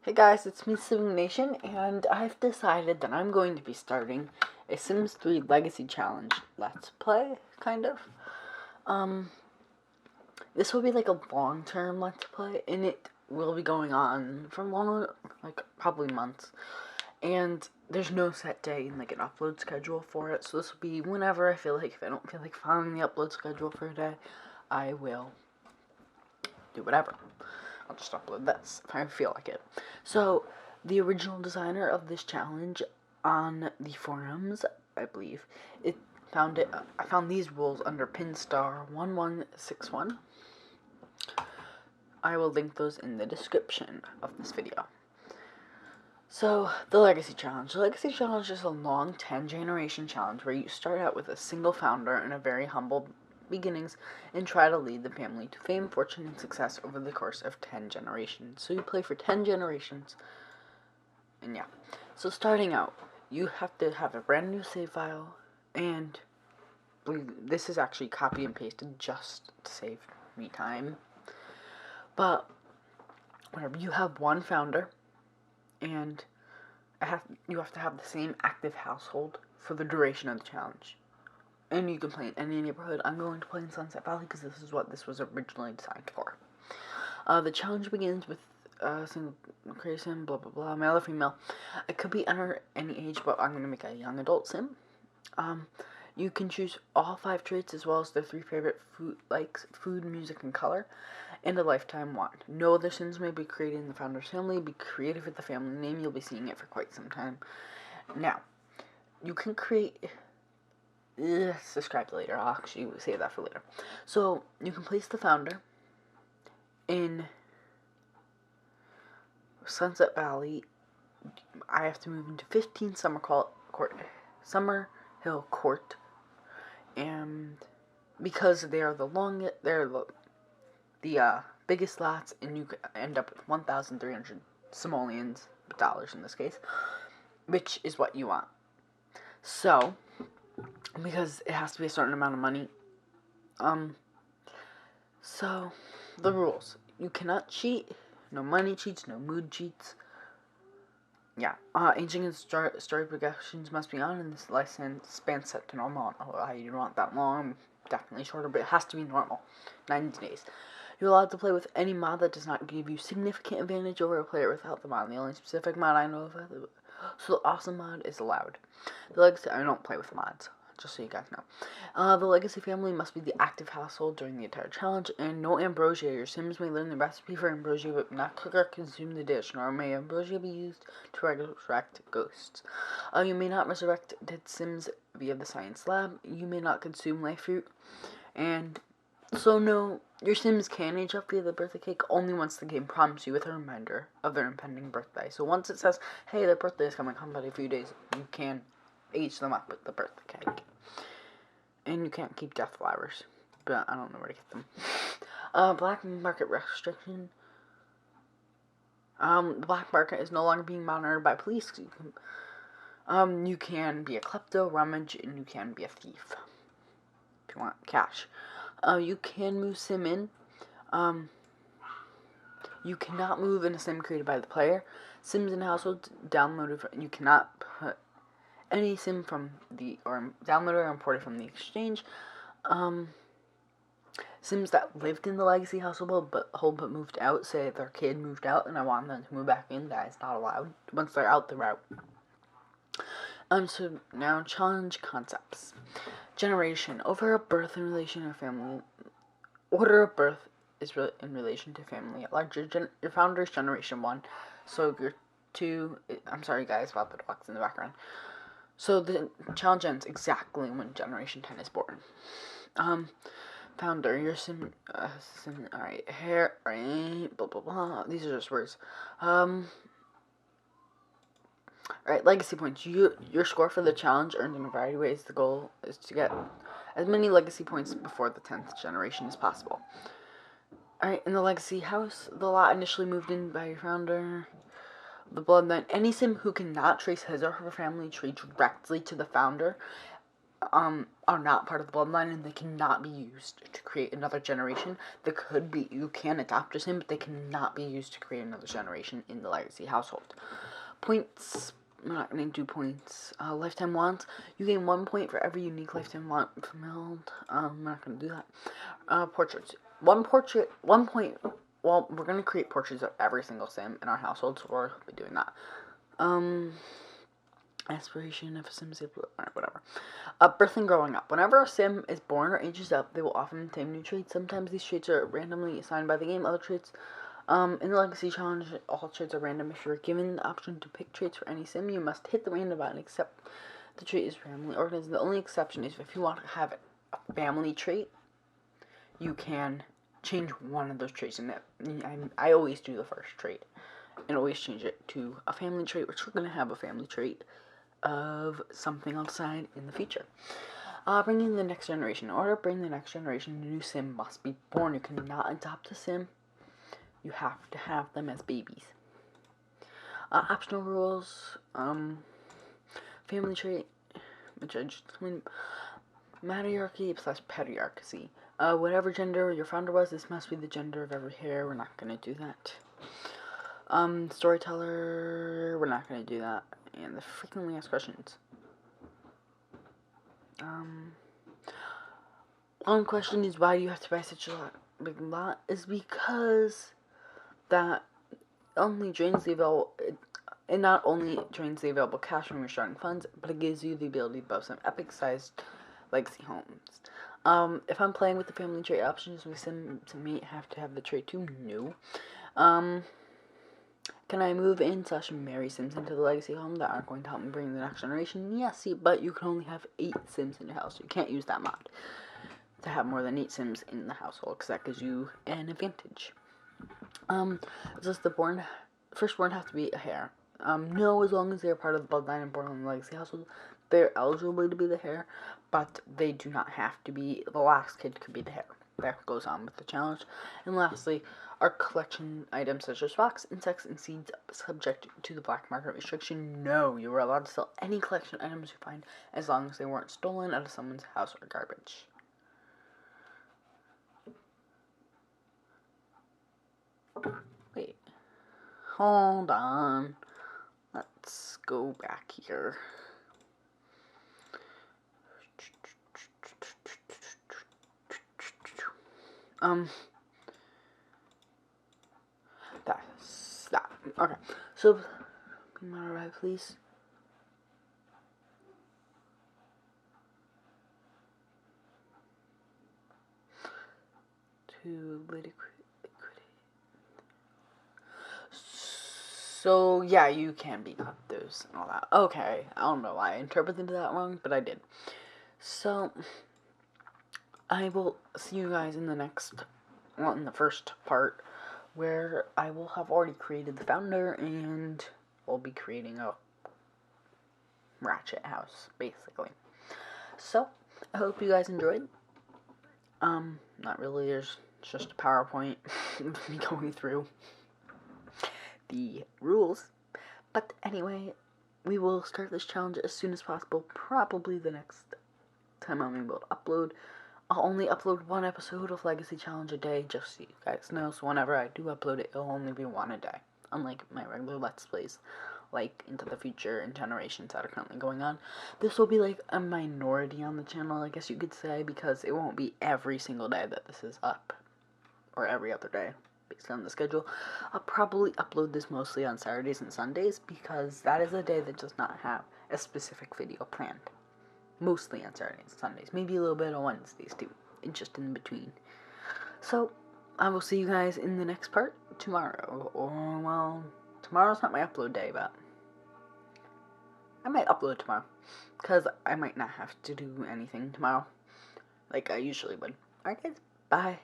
Hey guys, it's me, Civic Nation, and I've decided that I'm going to be starting a Sims 3 Legacy Challenge Let's Play, kind of. This will be like a long-term Let's Play, and it will be going on for probably months. And there's no set day and like an upload schedule for it, so this will be whenever I feel like. If I don't feel like following the upload schedule for a day, I will do whatever. I'll just upload this if I feel like it. So, the original designer of this challenge on the forums, I believe, I found these rules under pinstar1161. I will link those in the description of this video. So, the Legacy Challenge. The Legacy Challenge is a long 10-generation challenge where you start out with a single founder and a very humble beginnings and try to lead the family to fame, fortune, and success over the course of 10 generations. So you play for 10 generations. And yeah. So starting out, you have to have a brand new save file, and this is actually copy and pasted just to save me time. But whenever you have one founder, and you have to have the same active household for the duration of the challenge. And you can play in any neighborhood. I'm going to play in Sunset Valley because this is what this was originally designed for. The challenge begins with single create sim, blah blah blah, male or female. It could be under any age, but I'm going to make a young adult sim. You can choose all 5 traits as well as their 3 favorite food, music, and color, and a lifetime want. No other sims may be created in the founder's family. Be creative with the family name. You'll be seeing it for quite some time. Now, you can create. Subscribe later. I'll actually save that for later. So, you can place the founder in Sunset Valley. I have to move into 15 Summer Hill Court. And because they are they're the biggest lots, and you end up with 1,300 simoleons, dollars in this case, which is what you want. So, because it has to be a certain amount of money. So, the rules. You cannot cheat. No money cheats, no mood cheats. Yeah. Aging and story progressions must be on, and this license span set to normal. You don't want that long. Definitely shorter, but it has to be normal. 90 days. You're allowed to play with any mod that does not give you significant advantage over a player without the mod. The only specific mod I know of, so the awesome mod is allowed. The Legacy, I don't play with mods, just so you guys know. The Legacy family must be the active household during the entire challenge, and no ambrosia. Your sims may learn the recipe for ambrosia, but not cook or consume the dish, nor may ambrosia be used to resurrect ghosts. You may not resurrect dead sims via the science lab. You may not consume life fruit, and so no, your sims can age up via the birthday cake only once the game prompts you with a reminder of their impending birthday. So once it says, hey, their birthday is coming by a few days, you can age them up with the birthday cake. And you can't keep death flowers, but I don't know where to get them. Black market restriction. The black market is no longer being monitored by police. You can be a klepto, rummage, and you can be a thief if you want cash. You can move sim in. You cannot move in a sim created by the player. Sims in household downloaded. You cannot put any sim from downloaded or imported from the exchange. Sims that lived in the Legacy household but moved out. Say their kid moved out and I want them to move back in. That is not allowed. Once they're out, they're out. So now challenge concepts. Generation. Over a birth in relation to family. Order of birth is in relation to family at large. Your founder's generation 1. So your 2. I'm sorry guys about the dogs in the background. So the challenge ends exactly when generation 10 is born. Founder, your sim, alright, hair, blah blah blah. These are just words. Alright, legacy points. Your score for the challenge earned in a variety of ways. The goal is to get as many legacy points before the 10th generation as possible. Alright, in the legacy house, the lot initially moved in by your founder. The bloodline. Any sim who cannot trace his or her family tree directly to the founder are not part of the bloodline, and they cannot be used to create another generation. You can adopt a sim, but they cannot be used to create another generation in the legacy household. Points, I'm not going to do points. Lifetime wants, you gain 1 point for every unique lifetime want fulfilled. I'm not going to do that. Portraits, 1 point. Well, we're going to create portraits of every single sim in our household, so we'll be doing that. Aspiration of a sim, whatever. Birth and growing up. Whenever a sim is born or ages up, they will often obtain new traits. Sometimes these traits are randomly assigned by the game. Other traits, in the Legacy Challenge, all traits are random. If you're given the option to pick traits for any sim, you must hit the random button, except the trait is randomly organized. The only exception is if you want to have a family trait, you can change one of those traits. And I always do the first trait and always change it to a family trait, which we're going to have a family trait of something outside in the future. Bringing the next generation. In order to bring the next generation, a new sim must be born. You cannot adopt a sim. You have to have them as babies. Optional rules. Family trait. Matriarchy / patriarchy. Whatever gender your founder was, this must be the gender of every heir. We're not going to do that. Storyteller. We're not going to do that. And the frequently asked questions. One question is, why do you have to buy such a big lot? Is because that only drains the available. It not only drains the available cash from your starting funds, but it gives you the ability to buy some epic-sized legacy homes. If I'm playing with the family trait options, we sim to me have to have the trait too. No. Can I move in / marry sims into the legacy home that aren't going to help me bring the next generation? Yes, but you can only have 8 sims in your house. So you can't use that mod to have more than 8 sims in the household, because that gives you an advantage. Does the firstborn have to be a heir? No, as long as they're part of the bloodline and born in the legacy household, they're eligible to be the heir, but they do not have to be. The last kid could be the heir. That goes on with the challenge. And lastly, are collection items such as rocks, insects, and seeds subject to the black market restriction? No, you are allowed to sell any collection items you find as long as they weren't stolen out of someone's house or garbage. Wait. Hold on. Let's go back here. That's that. Okay. So, be my right, please. To liquidate. So, yeah, you can be captives and all that. Okay, I don't know why I interpreted that wrong, but I did. So, I will see you guys in the in the first part, where I will have already created the founder, and we'll be creating a ratchet house, basically. So, I hope you guys enjoyed. Not really, there's just a PowerPoint of me going through the rules. But anyway, we will start this challenge as soon as possible, probably the next time I'm able to upload. I'll only upload 1 episode of Legacy Challenge a day, just so you guys know, so whenever I do upload it, it'll only be 1 a day, unlike my regular Let's Plays, like Into the Future and Generations that are currently going on. This will be like a minority on the channel, I guess you could say, because it won't be every single day that this is up, or every other day, based on the schedule. I'll probably upload this mostly on Saturdays and Sundays, because that is a day that does not have a specific video planned. Mostly on Saturdays and Sundays. Maybe a little bit on Wednesdays too. Just in between. So, I will see you guys in the next part tomorrow. Or, well, tomorrow's not my upload day, but I might upload tomorrow. Because I might not have to do anything tomorrow. Like I usually would. Alright guys, bye.